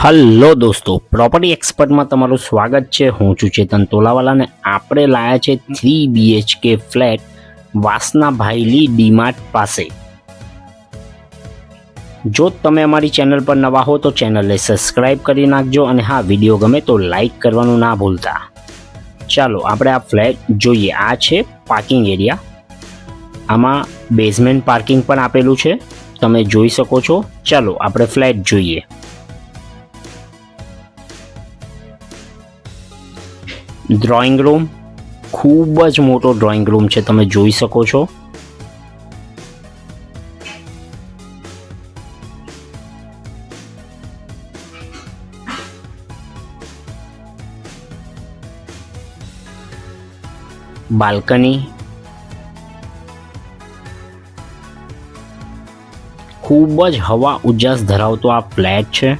Hello દોસ્તો, property એક્સપર્ટમાં તમારું સ્વાગત છે। હું છું ચેતન તોલાવાલા ને આપણે લાયા છે 3 BHK ફ્લેટ વાસના ભાઈલી ડીમાર્ટ પાસે। જો તમે અમારી ચેનલ પર નવા હો તો ચેનલને સબસ્ક્રાઇબ કરી નાખજો અને હા, વિડીયો ગમે તો લાઈક કરવાનું ના ભૂલતા। ચાલો આપણે આ ફ્લેટ જોઈએ। આ છે પાર્કિંગ એરિયા। આમાં બેઝમેન્ટ પાર્કિંગ પણ આપેલું છે, તમે જોઈ શકો છો। ચાલો આપણે ફ્લેટ જોઈએ। ડ્રોઈંગ રૂમ, ખૂબ જ મોટો ડ્રોઈંગ રૂમ છે, તમે જોઈ શકો છો। બાલ્કની, ખૂબ જ હવા ઉજાસ ધરાવતો આ ફ્લેટ છે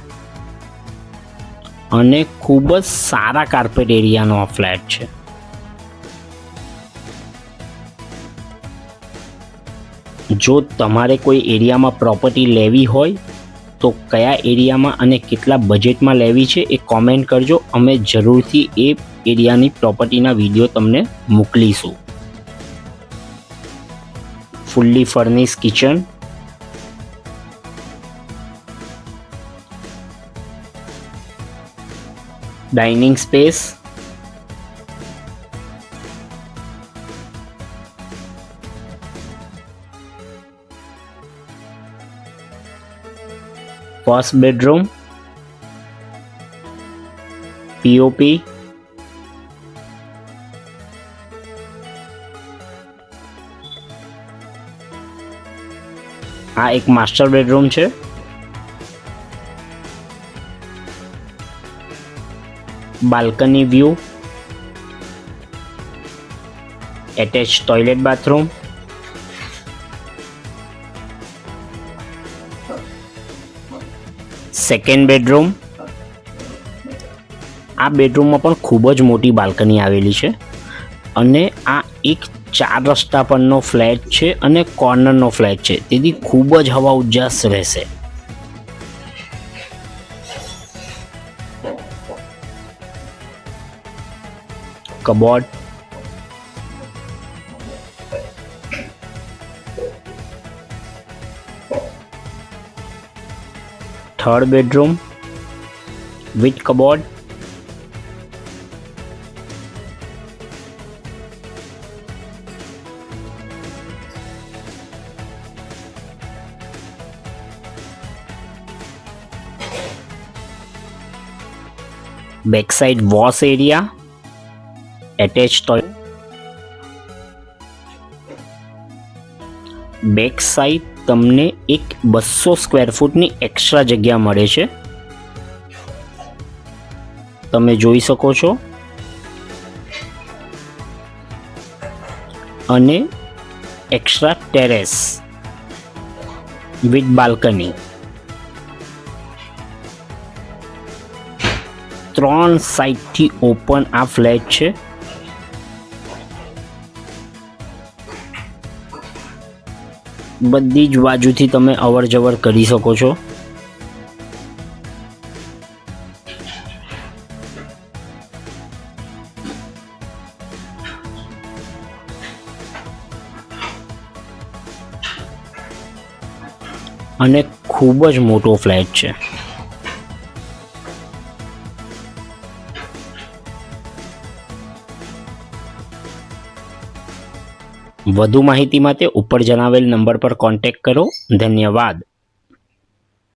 અને ખૂબ જ સારા કાર્પેટ એરિયાનો આ ફ્લેટ છે। જો તમારે કોઈ એરિયામાં પ્રોપર્ટી લેવી હોય તો કયા એરિયામાં અને કેટલા બજેટમાં લેવી છે એ કોમેન્ટ કરજો। અમે જરૂરથી એ એરિયાની પ્રોપર્ટીના વિડીયો તમને મોકલીશું। Fully furnish kitchen, dining space, first bedroom, POP, आ एक मास्टर बेडरूम है। Balcony view, attach toilet bathroom, second bedroom. आ बेडरूम में पण खूब ज मोटी बाल्कनी आवेली छे अने आ एक 4 रस्ता परनो फ्लेट छे अने कॉर्नरनो फ्लेट छे, तेथी खूब ज हवा उजास रहेशे। Cupboard, third bedroom with cupboard, back side wash area, attach toilet. Back side तमने एक 200 स्क्वेर फूटनी एक्स्ट्रा जग्या मळे छे, तमे जोई सको छो। अने extra terrace with balcony. 3 side थी ओपन आ फ्लेट छे। बधी ज बाजुथी तमे अवर जवर करी सको छो। अने खूब ज मोटो फ्लेट छे। વધુ માહિતી માટે ઉપર જણાવેલ નંબર પર કોન્ટેક્ટ કરો। ધન્યવાદ।